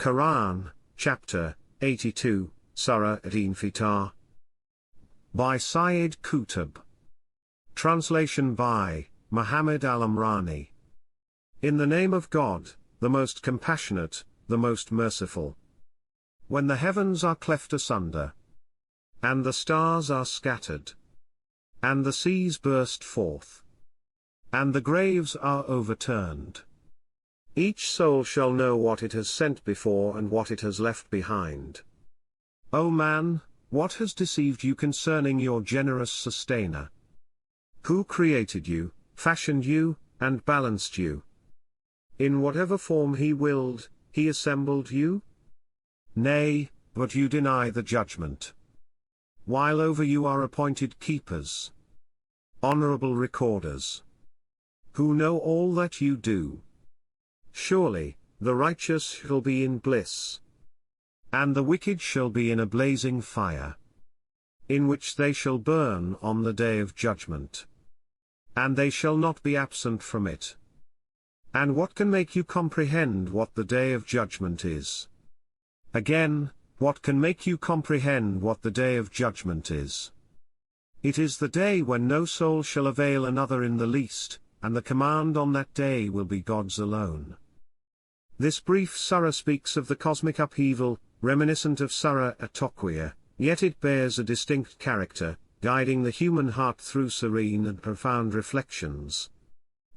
Qur'an, Chapter 82, Surah Al-Infitar. By Sayyid Qutb. Translation by Muhammad Al-Amrani. In the name of God, the most compassionate, the most merciful. When the heavens are cleft asunder, and the stars are scattered, and the seas burst forth, and the graves are overturned, each soul shall know what it has sent before and what it has left behind. O man, what has deceived you concerning your generous sustainer? Who created you, fashioned you, and balanced you? In whatever form he willed, he assembled you? Nay, but you deny the judgment. While over you are appointed keepers, honorable recorders, who know all that you do. Surely, the righteous shall be in bliss, and the wicked shall be in a blazing fire, in which they shall burn on the day of judgment, and they shall not be absent from it. And what can make you comprehend what the day of judgment is? Again, what can make you comprehend what the day of judgment is? It is the day when no soul shall avail another in the least, and the command on that day will be God's alone. This brief surah speaks of the cosmic upheaval, reminiscent of Surah At-Taqwiyah, yet it bears a distinct character, guiding the human heart through serene and profound reflections.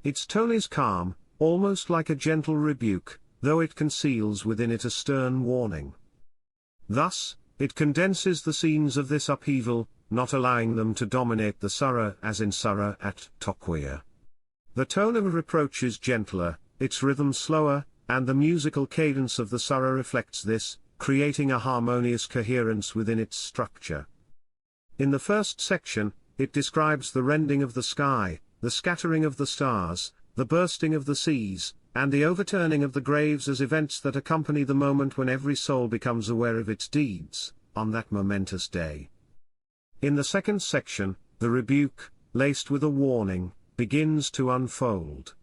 Its tone is calm, almost like a gentle rebuke, though it conceals within it a stern warning. Thus, it condenses the scenes of this upheaval, not allowing them to dominate the surah as in Surah At-Taqwiyah. The tone of reproach is gentler, its rhythm slower, and the musical cadence of the surah reflects this, creating a harmonious coherence within its structure. In the first section, it describes the rending of the sky, the scattering of the stars, the bursting of the seas, and the overturning of the graves as events that accompany the moment when every soul becomes aware of its deeds, on that momentous day. In the second section, the rebuke, laced with a warning, begins to unfold.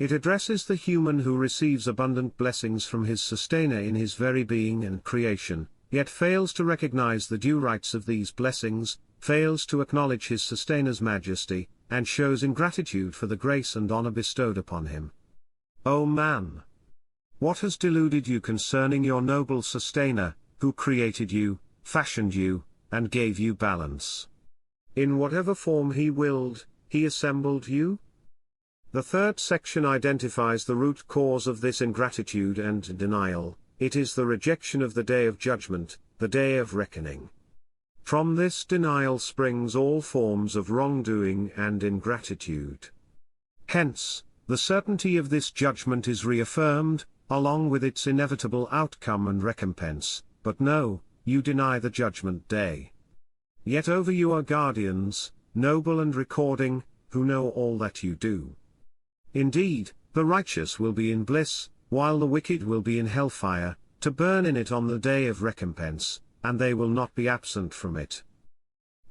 It addresses the human who receives abundant blessings from his sustainer in his very being and creation, yet fails to recognize the due rights of these blessings, fails to acknowledge his sustainer's majesty, and shows ingratitude for the grace and honor bestowed upon him. O man! What has deluded you concerning your noble sustainer, who created you, fashioned you, and gave you balance? In whatever form he willed, he assembled you? The third section identifies the root cause of this ingratitude and denial. It is the rejection of the day of judgment, the day of reckoning. From this denial springs all forms of wrongdoing and ingratitude. Hence, the certainty of this judgment is reaffirmed, along with its inevitable outcome and recompense. But no, you deny the judgment day. Yet over you are guardians, noble and recording, who know all that you do. Indeed, the righteous will be in bliss, while the wicked will be in hellfire, to burn in it on the day of recompense, and they will not be absent from it.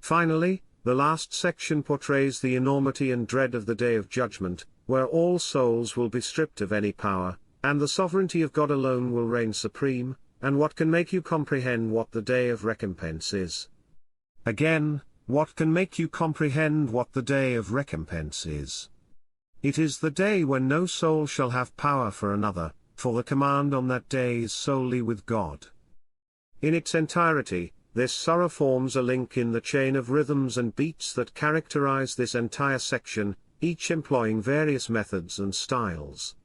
Finally, the last section portrays the enormity and dread of the day of judgment, where all souls will be stripped of any power, and the sovereignty of God alone will reign supreme. And what can make you comprehend what the day of recompense is? Again, what can make you comprehend what the day of recompense is? It is the day when no soul shall have power for another, for the command on that day is solely with God. In its entirety, this surah forms a link in the chain of rhythms and beats that characterize this entire section, each employing various methods and styles.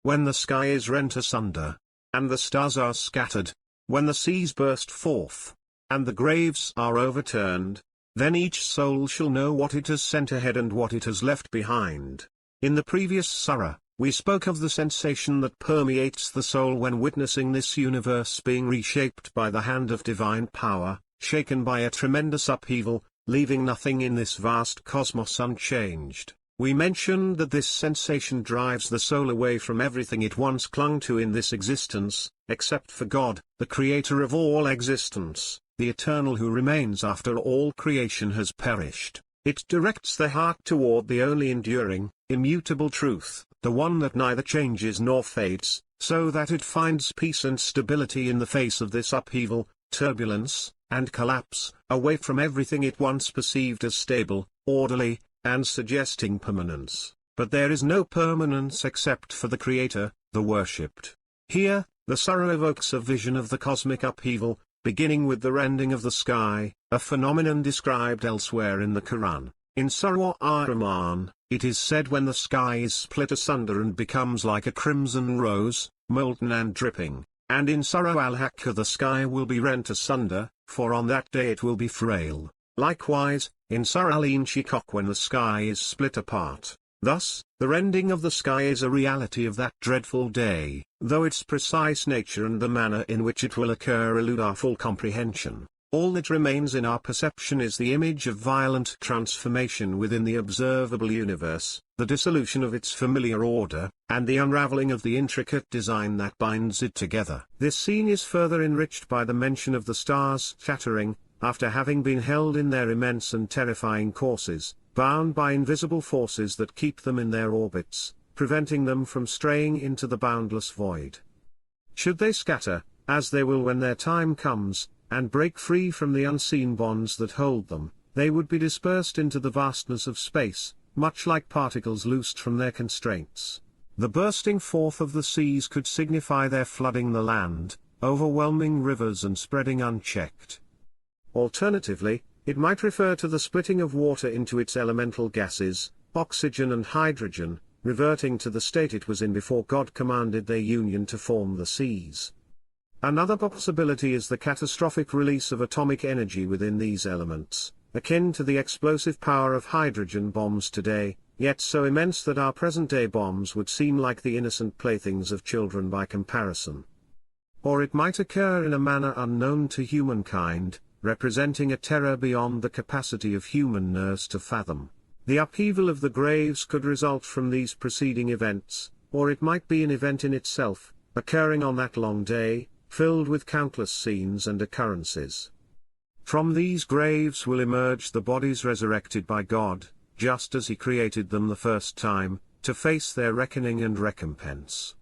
When the sky is rent asunder, and the stars are scattered, when the seas burst forth, and the graves are overturned, then each soul shall know what it has sent ahead and what it has left behind. In the previous surah, we spoke of the sensation that permeates the soul when witnessing this universe being reshaped by the hand of divine power, shaken by a tremendous upheaval, leaving nothing in this vast cosmos unchanged. We mentioned that this sensation drives the soul away from everything it once clung to in this existence, except for God, the creator of all existence, the eternal who remains after all creation has perished. It directs the heart toward the only enduring, immutable truth, the one that neither changes nor fades, so that it finds peace and stability in the face of this upheaval, turbulence, and collapse, away from everything it once perceived as stable, orderly, and suggesting permanence. But there is no permanence except for the Creator, the worshipped. Here, the surah evokes a vision of the cosmic upheaval, beginning with the rending of the sky, a phenomenon described elsewhere in the Qur'an. In Surah Al-Rahman, it is said when the sky is split asunder and becomes like a crimson rose, molten and dripping, and in Surah Al-Haqqa the sky will be rent asunder, for on that day it will be frail. Likewise, in Surah Al-Infitar when the sky is split apart. Thus, the rending of the sky is a reality of that dreadful day, though its precise nature and the manner in which it will occur elude our full comprehension. All that remains in our perception is the image of violent transformation within the observable universe, the dissolution of its familiar order, and the unraveling of the intricate design that binds it together. This scene is further enriched by the mention of the stars shattering, after having been held in their immense and terrifying courses, bound by invisible forces that keep them in their orbits, preventing them from straying into the boundless void. Should they scatter, as they will when their time comes, and break free from the unseen bonds that hold them, they would be dispersed into the vastness of space, much like particles loosed from their constraints. The bursting forth of the seas could signify their flooding the land, overwhelming rivers and spreading unchecked. Alternatively, it might refer to the splitting of water into its elemental gases, oxygen and hydrogen, reverting to the state it was in before God commanded their union to form the seas. Another possibility is the catastrophic release of atomic energy within these elements, akin to the explosive power of hydrogen bombs today, yet so immense that our present-day bombs would seem like the innocent playthings of children by comparison. Or it might occur in a manner unknown to humankind, representing a terror beyond the capacity of human nerves to fathom. The upheaval of the graves could result from these preceding events, or it might be an event in itself, occurring on that long day, filled with countless scenes and occurrences. From these graves will emerge the bodies resurrected by God, just as He created them the first time, to face their reckoning and recompense.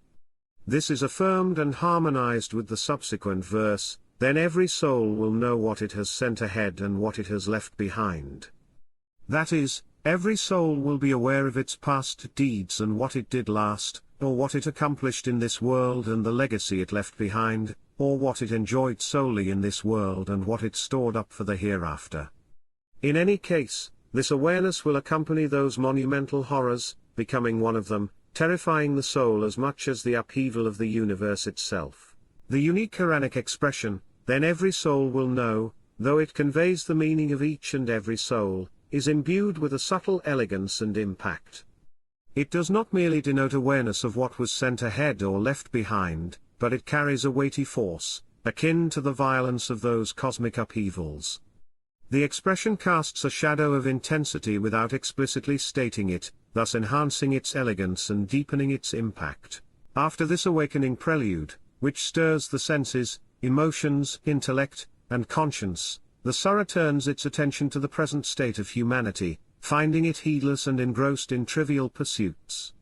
This is affirmed and harmonized with the subsequent verse, "Then every soul will know what it has sent ahead and what it has left behind." That is, every soul will be aware of its past deeds and what it did last, or what it accomplished in this world and the legacy it left behind, or what it enjoyed solely in this world and what it stored up for the hereafter. In any case, this awareness will accompany those monumental horrors, becoming one of them, terrifying the soul as much as the upheaval of the universe itself. The unique Quranic expression, "Then every soul will know," though it conveys the meaning of each and every soul, is imbued with a subtle elegance and impact. It does not merely denote awareness of what was sent ahead or left behind, but it carries a weighty force, akin to the violence of those cosmic upheavals. The expression casts a shadow of intensity without explicitly stating it, thus enhancing its elegance and deepening its impact. After this awakening prelude, which stirs the senses, emotions, intellect, and conscience, the surah turns its attention to the present state of humanity, finding it heedless and engrossed in trivial pursuits.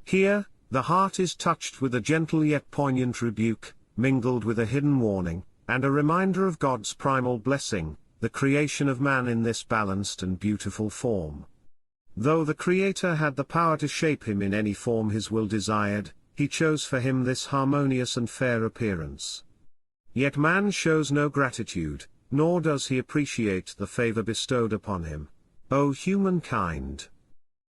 Here, the heart is touched with a gentle yet poignant rebuke, mingled with a hidden warning, and a reminder of God's primal blessing, the creation of man in this balanced and beautiful form. Though the Creator had the power to shape him in any form his will desired, He chose for him this harmonious and fair appearance. Yet man shows no gratitude, nor does he appreciate the favor bestowed upon him. O humankind!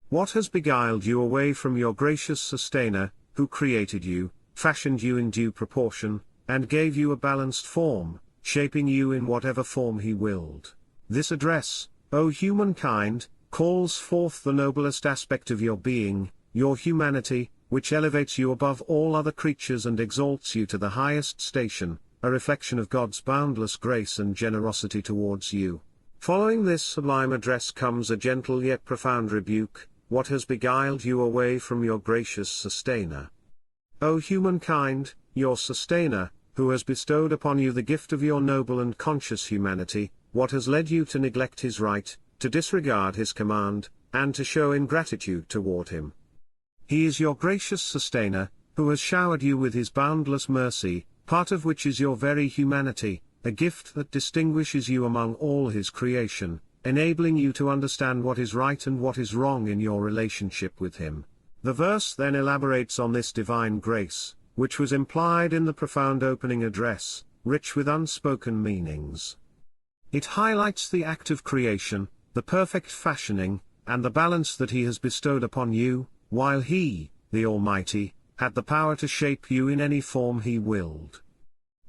What has beguiled you away from your gracious Sustainer, who created you, fashioned you in due proportion, and gave you a balanced form, shaping you in whatever form He willed? This address, O humankind, calls forth the noblest aspect of your being, your humanity, which elevates you above all other creatures and exalts you to the highest station, a reflection of God's boundless grace and generosity towards you. Following this sublime address comes a gentle yet profound rebuke: what has beguiled you away from your gracious Sustainer? O humankind, your Sustainer, who has bestowed upon you the gift of your noble and conscious humanity, what has led you to neglect His right, to disregard His command, and to show ingratitude toward Him? He is your gracious Sustainer, who has showered you with his boundless mercy, part of which is your very humanity, a gift that distinguishes you among all his creation, enabling you to understand what is right and what is wrong in your relationship with him. The verse then elaborates on this divine grace, which was implied in the profound opening address, rich with unspoken meanings. It highlights the act of creation, the perfect fashioning, and the balance that he has bestowed upon you, while he, the Almighty, had the power to shape you in any form he willed.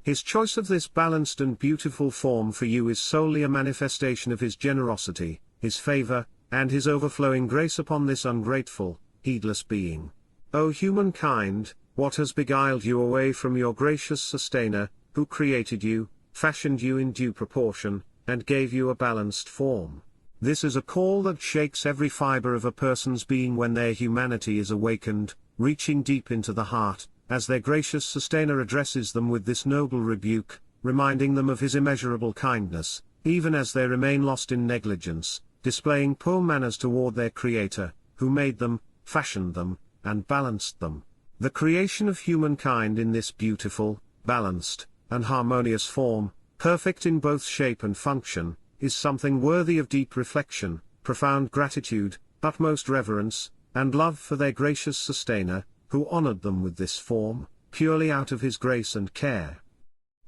His choice of this balanced and beautiful form for you is solely a manifestation of his generosity, his favor, and his overflowing grace upon this ungrateful, heedless being. O humankind, what has beguiled you away from your gracious sustainer, who created you, fashioned you in due proportion, and gave you a balanced form? This is a call that shakes every fiber of a person's being when their humanity is awakened, reaching deep into the heart, as their gracious sustainer addresses them with this noble rebuke, reminding them of his immeasurable kindness, even as they remain lost in negligence, displaying poor manners toward their Creator, who made them, fashioned them, and balanced them. The creation of humankind in this beautiful, balanced, and harmonious form, perfect in both shape and function, is something worthy of deep reflection, profound gratitude, utmost reverence, and love for their gracious sustainer, who honored them with this form, purely out of his grace and care.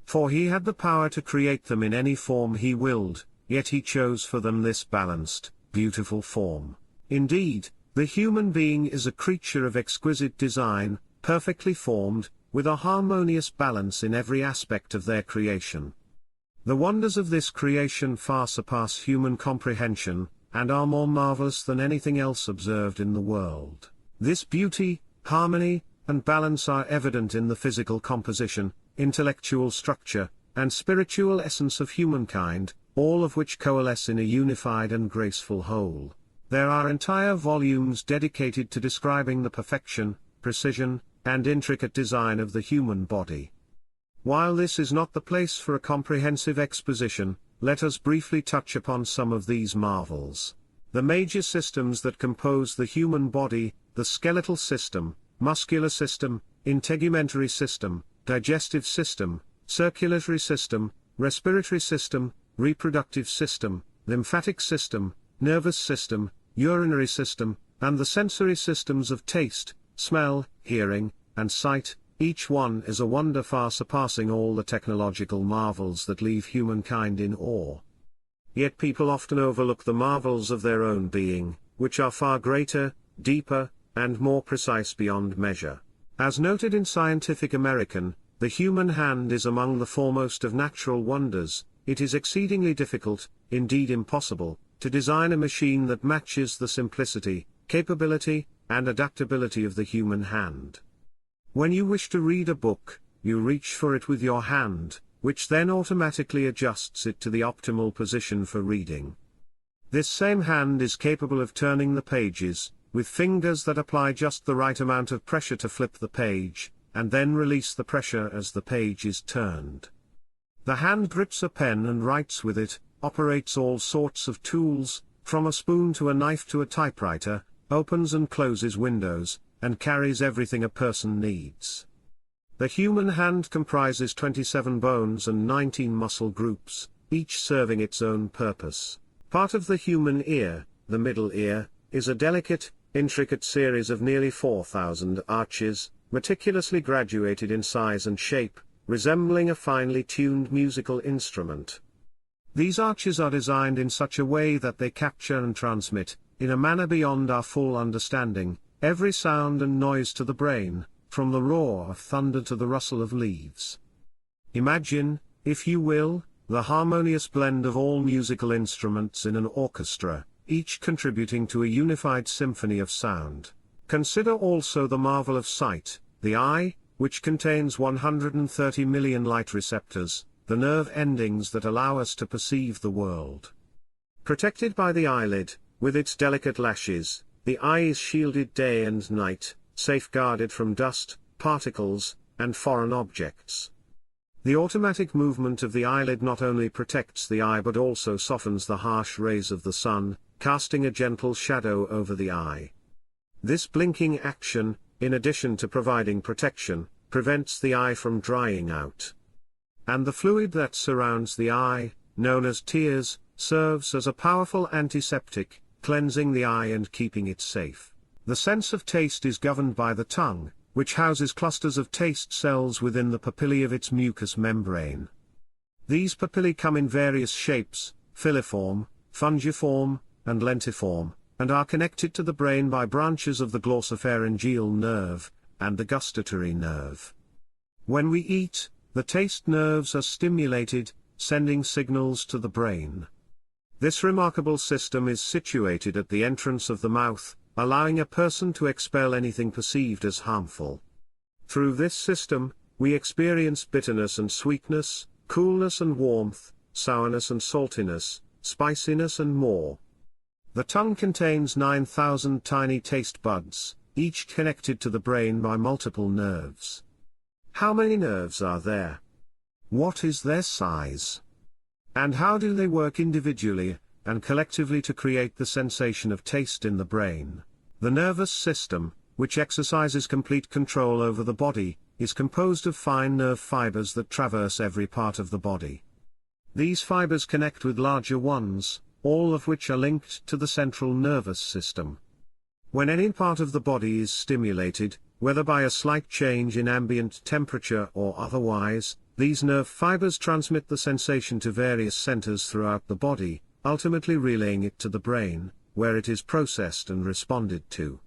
For he had the power to create them in any form he willed, yet he chose for them this balanced, beautiful form. Indeed, the human being is a creature of exquisite design, perfectly formed, with a harmonious balance in every aspect of their creation. The wonders of this creation far surpass human comprehension, and are more marvelous than anything else observed in the world. This beauty, harmony, and balance are evident in the physical composition, intellectual structure, and spiritual essence of humankind, all of which coalesce in a unified and graceful whole. There are entire volumes dedicated to describing the perfection, precision, and intricate design of the human body. While this is not the place for a comprehensive exposition, let us briefly touch upon some of these marvels. The major systems that compose the human body, the skeletal system, muscular system, integumentary system, digestive system, circulatory system, respiratory system, reproductive system, lymphatic system, nervous system, urinary system, and the sensory systems of taste, smell, hearing, and sight, each one is a wonder far surpassing all the technological marvels that leave humankind in awe. Yet people often overlook the marvels of their own being, which are far greater, deeper, and more precise beyond measure. As noted in Scientific American, the human hand is among the foremost of natural wonders. It is exceedingly difficult, indeed impossible, to design a machine that matches the simplicity, capability, and adaptability of the human hand. When you wish to read a book, you reach for it with your hand, which then automatically adjusts it to the optimal position for reading. This same hand is capable of turning the pages, with fingers that apply just the right amount of pressure to flip the page, and then release the pressure as the page is turned. The hand grips a pen and writes with it, operates all sorts of tools, from a spoon to a knife to a typewriter, opens and closes windows, and carries everything a person needs. The human hand comprises 27 bones and 19 muscle groups, each serving its own purpose. Part of the human ear, the middle ear, is a delicate, intricate series of nearly 4,000 arches, meticulously graduated in size and shape, resembling a finely tuned musical instrument. These arches are designed in such a way that they capture and transmit, in a manner beyond our full understanding, every sound and noise to the brain, from the roar of thunder to the rustle of leaves. Imagine, if you will, the harmonious blend of all musical instruments in an orchestra, each contributing to a unified symphony of sound. Consider also the marvel of sight, the eye, which contains 130 million light receptors, the nerve endings that allow us to perceive the world. Protected by the eyelid, with its delicate lashes, the eye is shielded day and night, safeguarded from dust, particles, and foreign objects. The automatic movement of the eyelid not only protects the eye but also softens the harsh rays of the sun, casting a gentle shadow over the eye. This blinking action, in addition to providing protection, prevents the eye from drying out. And the fluid that surrounds the eye, known as tears, serves as a powerful antiseptic, cleansing the eye and keeping it safe. The sense of taste is governed by the tongue, which houses clusters of taste cells within the papillae of its mucous membrane. These papillae come in various shapes, filiform, fungiform, and lentiform, and are connected to the brain by branches of the glossopharyngeal nerve, and the gustatory nerve. When we eat, the taste nerves are stimulated, sending signals to the brain. This remarkable system is situated at the entrance of the mouth, allowing a person to expel anything perceived as harmful. Through this system, we experience bitterness and sweetness, coolness and warmth, sourness and saltiness, spiciness and more. The tongue contains 9,000 tiny taste buds, each connected to the brain by multiple nerves. How many nerves are there? What is their size? And how do they work individually and collectively to create the sensation of taste in the brain? The nervous system, which exercises complete control over the body, is composed of fine nerve fibers that traverse every part of the body. These fibers connect with larger ones, all of which are linked to the central nervous system. When any part of the body is stimulated, whether by a slight change in ambient temperature or otherwise, these nerve fibers transmit the sensation to various centers throughout the body, ultimately relaying it to the brain, where it is processed and responded to.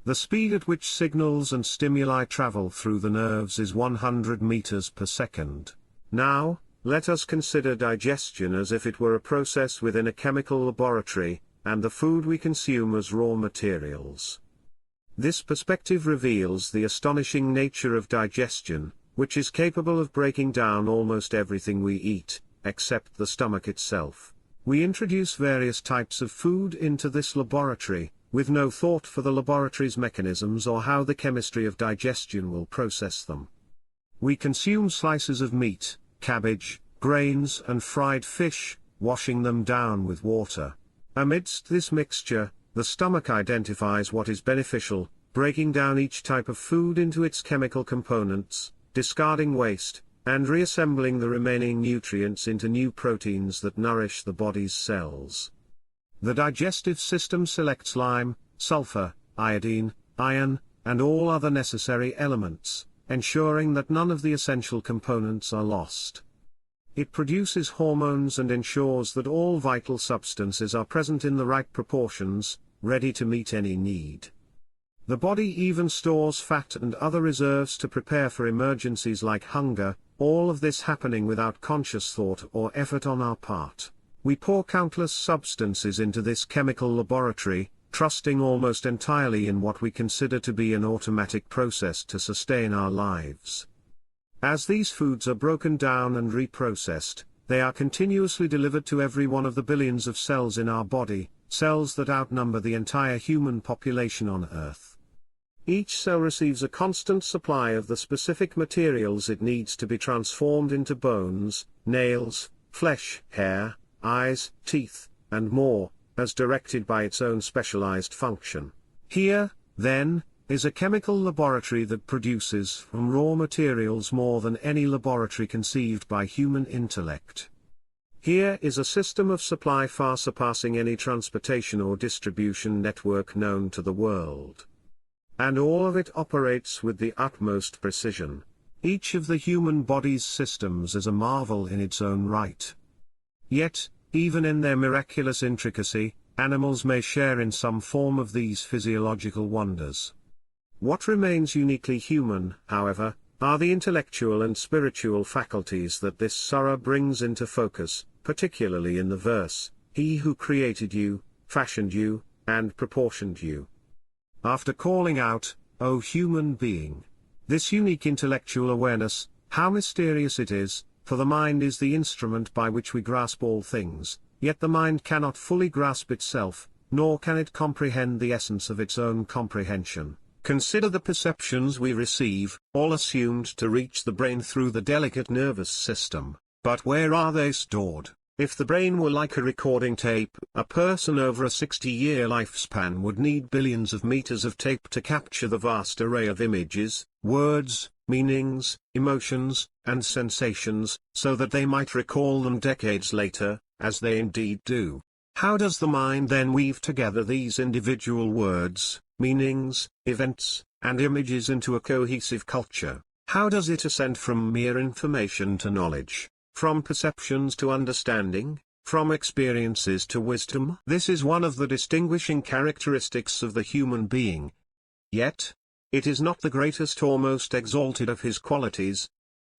The speed at which signals and stimuli travel through the nerves is 100 meters per second. Now, let us consider digestion as if it were a process within a chemical laboratory, and the food we consume as raw materials. This perspective reveals the astonishing nature of digestion, which is capable of breaking down almost everything we eat, except the stomach itself. We introduce various types of food into this laboratory, with no thought for the laboratory's mechanisms or how the chemistry of digestion will process them. We consume slices of meat, cabbage, grains and fried fish, washing them down with water. Amidst this mixture, the stomach identifies what is beneficial, breaking down each type of food into its chemical components, discarding waste, and reassembling the remaining nutrients into new proteins that nourish the body's cells. The digestive system selects lime, sulfur, iodine, iron, and all other necessary elements, ensuring that none of the essential components are lost. It produces hormones and ensures that all vital substances are present in the right proportions, ready to meet any need. The body even stores fat and other reserves to prepare for emergencies like hunger, all of this happening without conscious thought or effort on our part. We pour countless substances into this chemical laboratory, trusting almost entirely in what we consider to be an automatic process to sustain our lives. As these foods are broken down and reprocessed, they are continuously delivered to every one of the billions of cells in our body, cells that outnumber the entire human population on Earth. Each cell receives a constant supply of the specific materials it needs to be transformed into bones, nails, flesh, hair, eyes, teeth, and more, as directed by its own specialized function. Here, then, is a chemical laboratory that produces from raw materials more than any laboratory conceived by human intellect. Here is a system of supply far surpassing any transportation or distribution network known to the world. And all of it operates with the utmost precision. Each of the human body's systems is a marvel in its own right. Yet, even in their miraculous intricacy, animals may share in some form of these physiological wonders. What remains uniquely human, however, are the intellectual and spiritual faculties that this surah brings into focus, particularly in the verse, "He who created you, fashioned you, and proportioned you." After calling out, "O human being," this unique intellectual awareness, how mysterious it is, for the mind is the instrument by which we grasp all things, yet the mind cannot fully grasp itself, nor can it comprehend the essence of its own comprehension. Consider the perceptions we receive, all assumed to reach the brain through the delicate nervous system, but where are they stored? If the brain were like a recording tape, a person over a 60-year lifespan would need billions of meters of tape to capture the vast array of images, words, meanings, emotions, and sensations, so that they might recall them decades later, as they indeed do. How does the mind then weave together these individual words, meanings, events, and images into a cohesive culture? How does it ascend from mere information to knowledge, from perceptions to understanding, from experiences to wisdom? This is one of the distinguishing characteristics of the human being. Yet, it is not the greatest or most exalted of his qualities.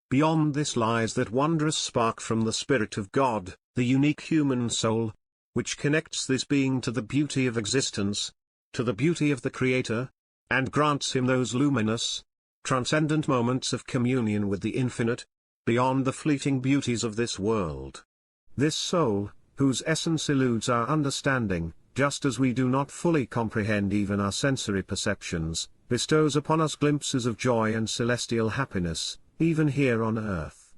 Beyond this lies that wondrous spark from the Spirit of God, the unique human soul, which connects this being to the beauty of existence, to the beauty of the Creator, and grants him those luminous, transcendent moments of communion with the infinite, beyond the fleeting beauties of this world. This soul, whose essence eludes our understanding, just as we do not fully comprehend even our sensory perceptions, bestows upon us glimpses of joy and celestial happiness, even here on earth.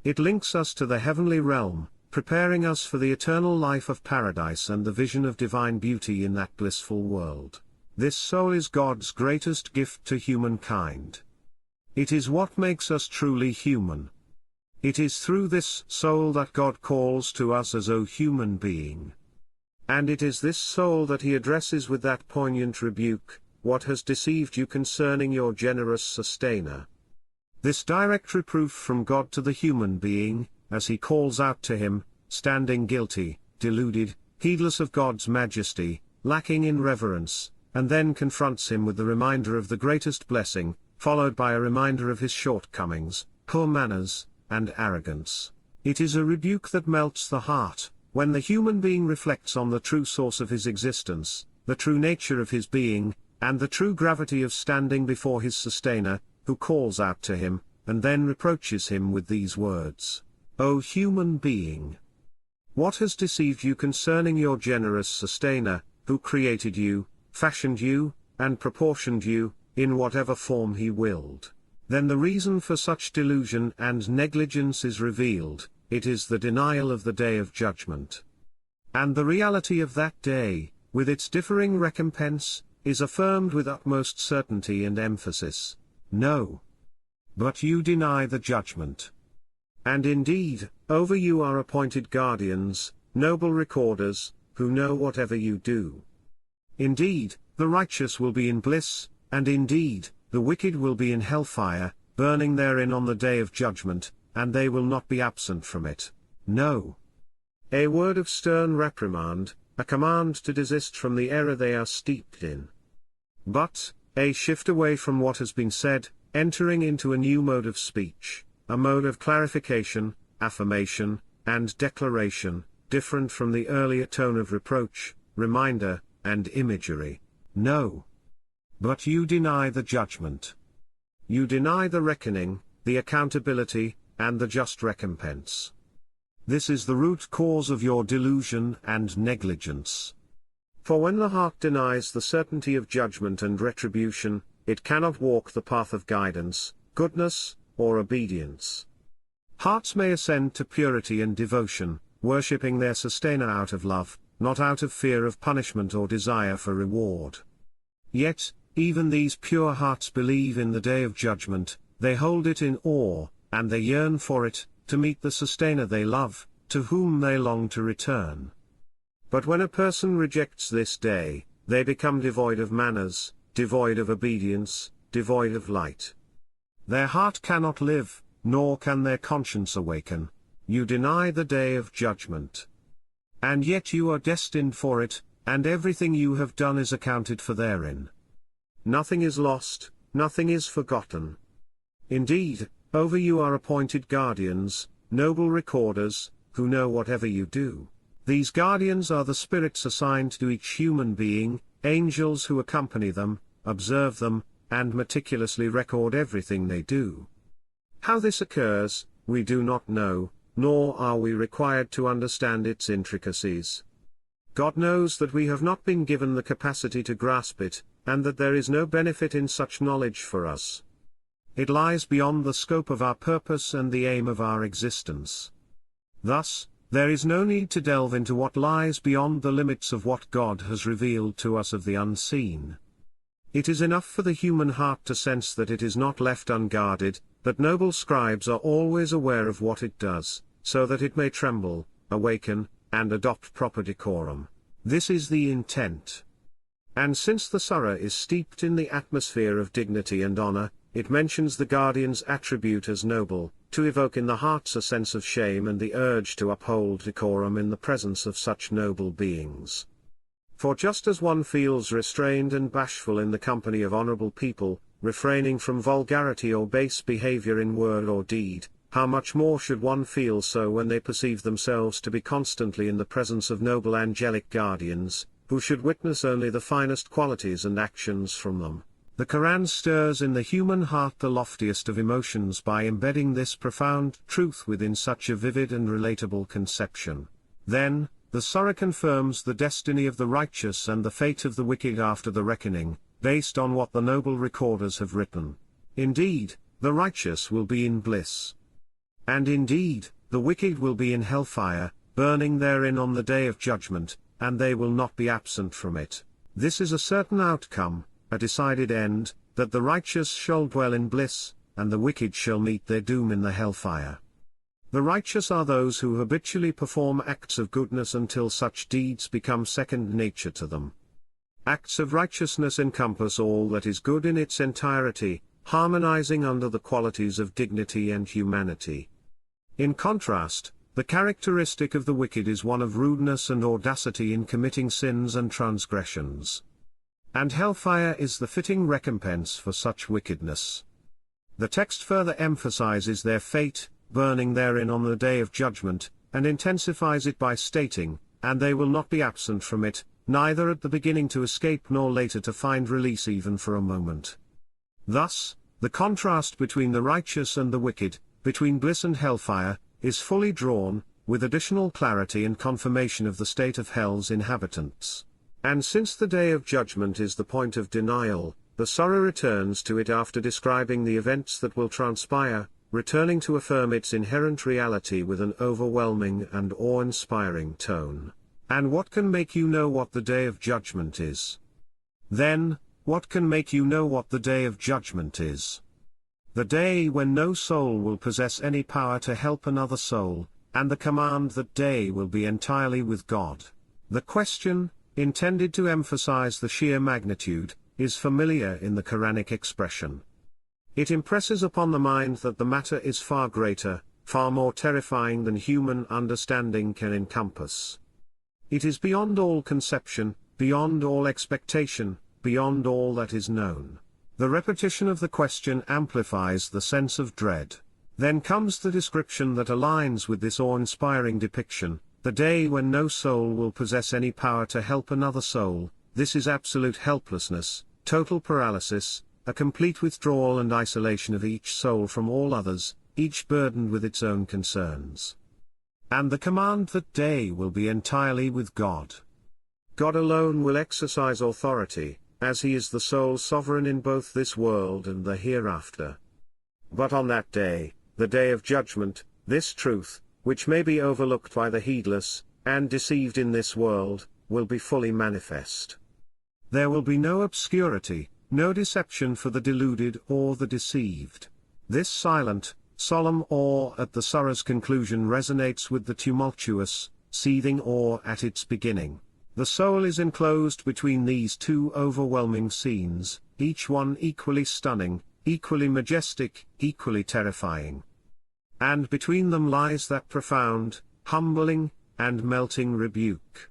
It links us to the heavenly realm, preparing us for the eternal life of paradise and the vision of divine beauty in that blissful world. This soul is God's greatest gift to humankind. It is what makes us truly human. It is through this soul that God calls to us as O human being. And it is this soul that he addresses with that poignant rebuke, "What has deceived you concerning your generous sustainer?" This direct reproof from God to the human being, as he calls out to him, standing guilty, deluded, heedless of God's majesty, lacking in reverence, and then confronts him with the reminder of the greatest blessing, followed by a reminder of his shortcomings, poor manners, and arrogance. It is a rebuke that melts the heart, when the human being reflects on the true source of his existence, the true nature of his being, and the true gravity of standing before his sustainer, who calls out to him, and then reproaches him with these words: "O human being! What has deceived you concerning your generous sustainer, who created you, fashioned you, and proportioned you, in whatever form he willed?" Then the reason for such delusion and negligence is revealed. It is the denial of the day of judgment. And the reality of that day, with its differing recompense, is affirmed with utmost certainty and emphasis. No. But you deny the judgment. And indeed, over you are appointed guardians, noble recorders, who know whatever you do. Indeed, the righteous will be in bliss, and indeed, the wicked will be in hellfire, burning therein on the day of judgment, and they will not be absent from it. No. A word of stern reprimand, a command to desist from the error they are steeped in. But, a shift away from what has been said, entering into a new mode of speech, a mode of clarification, affirmation, and declaration, different from the earlier tone of reproach, reminder, and imagery. No. But you deny the judgment. You deny the reckoning, the accountability, and the just recompense. This is the root cause of your delusion and negligence. For when the heart denies the certainty of judgment and retribution, it cannot walk the path of guidance, goodness, or obedience. Hearts may ascend to purity and devotion, worshipping their sustainer out of love, not out of fear of punishment or desire for reward. Yet, even these pure hearts believe in the day of judgment, they hold it in awe, and they yearn for it, to meet the sustainer they love, to whom they long to return. But when a person rejects this day, they become devoid of manners, devoid of obedience, devoid of light. Their heart cannot live, nor can their conscience awaken. You deny the day of judgment. And yet you are destined for it, and everything you have done is accounted for therein. Nothing is lost, nothing is forgotten. Indeed, over you are appointed guardians, noble recorders, who know whatever you do. These guardians are the spirits assigned to each human being, angels who accompany them, observe them, and meticulously record everything they do. How this occurs, we do not know, nor are we required to understand its intricacies. God knows that we have not been given the capacity to grasp it, and that there is no benefit in such knowledge for us. It lies beyond the scope of our purpose and the aim of our existence. Thus, There is no need to delve into what lies beyond the limits of what God has revealed to us of the unseen. It is enough for the human heart to sense that it is not left unguarded, that noble scribes are always aware of what it does, so that it may tremble, awaken, and adopt proper decorum. This is the intent. And since the surah is steeped in the atmosphere of dignity and honor, it mentions the guardian's attribute as noble, to evoke in the hearts a sense of shame and the urge to uphold decorum in the presence of such noble beings. For just as one feels restrained and bashful in the company of honorable people, refraining from vulgarity or base behavior in word or deed, how much more should one feel so when they perceive themselves to be constantly in the presence of noble angelic guardians, who should witness only the finest qualities and actions from them. The Qur'an stirs in the human heart the loftiest of emotions by embedding this profound truth within such a vivid and relatable conception. Then, the surah confirms the destiny of the righteous and the fate of the wicked after the reckoning, based on what the noble recorders have written. Indeed, the righteous will be in bliss. And indeed, the wicked will be in hellfire, burning therein on the day of judgment, and they will not be absent from it. This is a certain outcome, a decided end, that the righteous shall dwell in bliss, and the wicked shall meet their doom in the hellfire. The righteous are those who habitually perform acts of goodness until such deeds become second nature to them. Acts of righteousness encompass all that is good in its entirety, harmonizing under the qualities of dignity and humanity. In contrast, the characteristic of the wicked is one of rudeness and audacity in committing sins and transgressions. And hellfire is the fitting recompense for such wickedness. The text further emphasizes their fate, burning therein on the day of judgment, and intensifies it by stating, and they will not be absent from it, neither at the beginning to escape nor later to find release even for a moment. Thus, the contrast between the righteous and the wicked, between bliss and hellfire, is fully drawn, with additional clarity and confirmation of the state of hell's inhabitants. And since the day of judgment is the point of denial, the surah returns to it after describing the events that will transpire, returning to affirm its inherent reality with an overwhelming and awe-inspiring tone. And what can make you know what the day of judgment is? Then, what can make you know what the day of judgment is? The day when no soul will possess any power to help another soul, and the command that day will be entirely with God. The question, intended to emphasize the sheer magnitude, is familiar in the Quranic expression. It impresses upon the mind that the matter is far greater, far more terrifying than human understanding can encompass. It is beyond all conception, beyond all expectation, beyond all that is known. The repetition of the question amplifies the sense of dread. Then comes the description that aligns with this awe-inspiring depiction, the day when no soul will possess any power to help another soul. This is absolute helplessness, total paralysis, a complete withdrawal and isolation of each soul from all others, each burdened with its own concerns. And the command that day will be entirely with God. God alone will exercise authority, as he is the sole sovereign in both this world and the hereafter. But on that day, the day of judgment, this truth, which may be overlooked by the heedless, and deceived in this world, will be fully manifest. There will be no obscurity, no deception for the deluded or the deceived. This silent, solemn awe at the surah's conclusion resonates with the tumultuous, seething awe at its beginning. The soul is enclosed between these two overwhelming scenes, each one equally stunning, equally majestic, equally terrifying. And between them lies that profound, humbling, and melting rebuke.